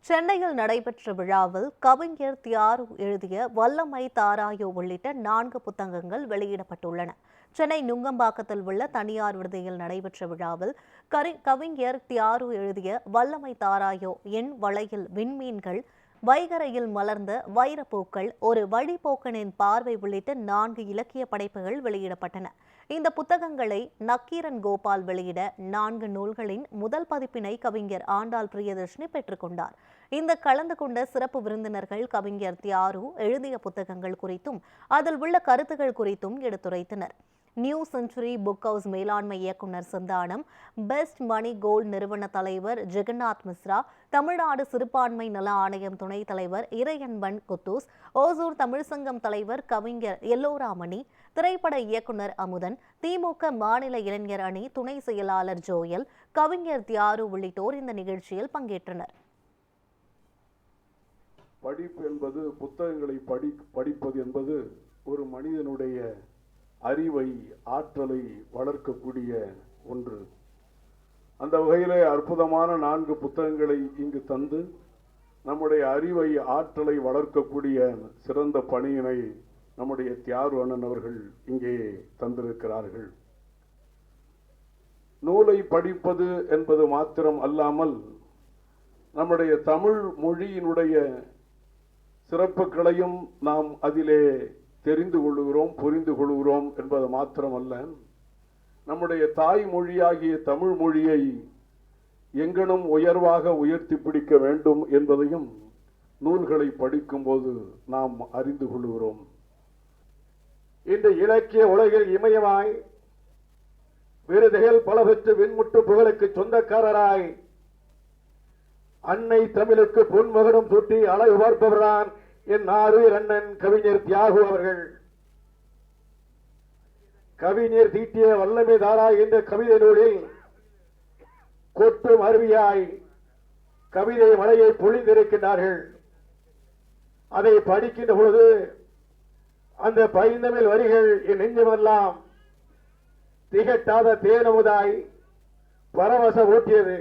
சென்னையில் நடைபெற்ற விழாவில் கவிஞர் தியாரு எழுதிய வல்லமை தாராயோ உள்ளிட்ட 4 புத்தகங்கள் வெளியிடப்பட்டுள்ளன. சென்னை நுங்கம்பாக்கத்தில் உள்ள தனியார் விடுதியில் நடைபெற்ற விழாவில் கவிஞர் தியாரு எழுதிய வல்லமை தாராயோ, என் வளையில் விண்மீன்கள், வைகரையில் மலர்ந்த வைரப்பூக்கள், ஒரு வழிபோக்கனின் பார்வை உள்ளிட்ட 4 இலக்கிய படைப்புகள் வெளியிடப்பட்டன. இந்த புத்தகங்களை நக்கீரன் கோபால் வெளியிட 4 நூல்களின் முதல் பதிப்பினை கவிஞர் ஆண்டாள் பிரியதர்ஷினி பெற்றுக்கொண்டார். இந்த கலந்து கொண்ட சிறப்பு விருந்தினர்கள் கவிஞர் தியாரு எழுதிய புத்தகங்கள் குறித்தும் அதில் உள்ள கருத்துகள் குறித்தும் எடுத்துரைத்தனர். நியூ செஞ்சுரி புக் ஹவுஸ் மேலாண்மை இயக்குநர் சந்தானம், பெஸ்ட் மணி கோல்ட் நிறுவன தலைவர் ஜெகநாத் மிஸ்ரா, தமிழ்நாடு சிறுபான்மை நல ஆணையம் துணைத் தலைவர் இறையன்பன் குத்தூஸ், ஓசூர் தமிழ் சங்கம் தலைவர் கவிஞர் எல்லோராமணி, திரைப்பட இயக்குநர் அமுதன், திமுக மாநில இளைஞர் அணி துணை செயலாளர் ஜோயல், கவிஞர் தியாரு உள்ளிட்டோர் இந்த நிகழ்ச்சியில் பங்கேற்றனர். படிப்பு என்பது, புத்தகங்களை படிப்பது என்பது ஒரு மனிதனுடைய அறிவை, ஆற்றலை வளர்க்கக்கூடிய ஒன்று. அந்த வகையிலே அற்புதமான 4 புத்தகங்களை இங்கு தந்து நம்முடைய அறிவை, ஆற்றலை வளர்க்கக்கூடிய சிறந்த பணியினை நம்முடைய தியாரு அண்ணன் அவர்கள் இங்கே தந்திருக்கிறார்கள். நூலை படிப்பது என்பது மாத்திரம் அல்லாமல் நம்முடைய தமிழ் மொழியினுடைய சிறப்புகளையும் நாம் அதிலே தெரிந்து கொள்கிறோம், புரிந்து கொள்கிறோம் என்பது மாத்திரமல்ல, நம்முடைய தாய்மொழியாகிய தமிழ் மொழியை எங்கனும் உயர்வாக உயர்த்தி பிடிக்க வேண்டும் என்பதையும் நூல்களை படிக்கும்போது நாம் அறிந்து கொள்கிறோம். இந்த இலக்கிய உலகில் இமயமாய் விருதுகள் பல பெற்று விண்முட்டு புகழுக்கு சொந்தக்காரராய் அன்னை தமிழுக்கு பொன்மகனும் சுட்டி அழகு பார்ப்பவர்தான் என் ஆறுயிர் அண்ணன் கவிஞர் தியாகு அவர்கள். கவிஞர் தீட்டிய வல்லமை தாராய் என்ற கவிதை நூலில் கொட்டும் அருவியாய் கவிதை மலையை பொழிந்திருக்கின்றார்கள். அதை படிக்கின்ற பொழுது அந்த பைந்தமிழ் வரிகள் என் நெஞ்சமெல்லாம் திகட்டாத தேனமுதாய் பரவச ஊட்டியது.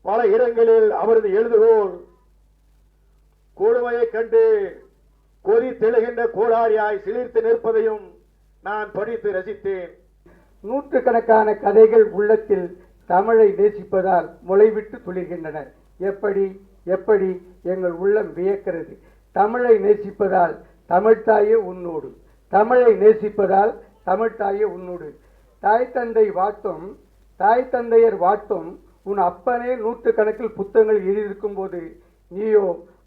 பல இடங்களில் அவரது எழுதுகோள் கொடுமையை கண்டு கொதி தெழுகின்ற கோடாரியாய் சிலிர்த்து நிற்பதையும் நான் படித்து ரசித்தேன். நூற்றுக்கணக்கான கதைகள் உள்ளத்தில் தமிழை நேசிப்பதால் முளைவிட்டு துளிர்கின்றன. எப்படி எங்கள் உள்ளம் வியக்கிறது. தமிழை நேசிப்பதால் தமிழ்த்தாயே உன்னோடு, தமிழை நேசிப்பதால் தமிழ்த்தாயே உன்னோடு. தாய் தந்தையர் வாட்டும் உன் அப்பனே நூற்றுக்கணக்கில் புத்தகங்கள் எழுதியிருக்கும் போது நீயோ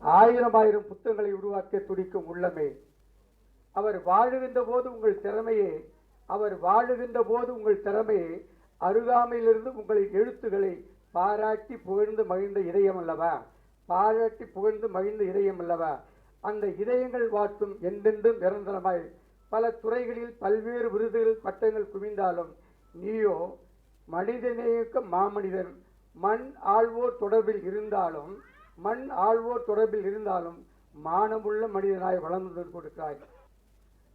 1000 புத்தகங்களை உருவாக்க துடிக்கும் உள்ளமே. அவர் வாழுகின்ற போது உங்கள் திறமையே அருகாமையிலிருந்து உங்களின் எழுத்துக்களை பாராட்டி புகழ்ந்து மகிழ்ந்த இதயம் அல்லவா. அந்த இதயங்கள் வாட்டும் என்றென்றும் நிரந்தரமாய் பல துறைகளில் பல்வேறு விருதுகள், பட்டங்கள் குவிந்தாலும் நீயோ மனிதநேயக்க மாமனிதன். மண் ஆள்வோர் தொடர்பில் இருந்தாலும் மானமுள்ள மனிதனாய் வளர்ந்து கொடுக்கிறாய்.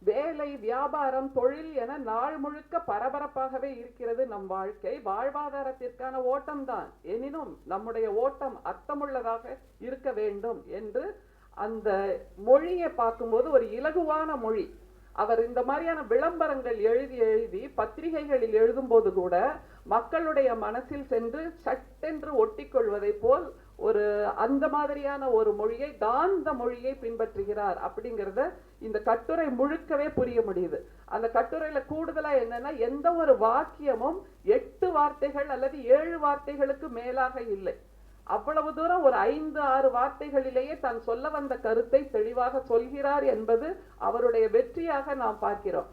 வேலை, வியாபாரம், தொழில் என நாள் முழுக்க பரபரப்பாகவே இருக்கிறது நம் வாழ்க்கை. வாழ்வாதாரத்திற்கான ஓட்டம்தான். எனினும் நம்முடைய ஓட்டம் அர்த்தமுள்ளதாக இருக்க வேண்டும் என்று அந்த மொழியை பார்க்கும்போது ஒரு இலகுவான மொழி. அவர் இந்த மாதிரியான விளம்பரங்கள் எழுதி பத்திரிகைகளில் எழுதும்போது கூட மக்களுடைய மனசில் சென்று சட்டென்று ஒட்டிக்கொள்வதை போல் அந்த மாதிரியான ஒரு மொழியை, காந்த மொழியை பின்பற்றுகிறார் அப்படிங்கிறத இந்த கட்டுரை முழுக்கவே புரிய முடியுது. அந்த கட்டுரையில கூடுதலா என்னன்னா, எந்த ஒரு வாக்கியமும் 8 வார்த்தைகள் அல்லது 7 வார்த்தைகளுக்கு மேலாக இல்லை. அவ்வளவு தூரம் ஒரு 5-6 வார்த்தைகளிலேயே தான் சொல்ல வந்த கருத்தை தெளிவாக சொல்கிறார் என்பது அவருடைய வெற்றியாக நாம் பார்க்கிறோம்.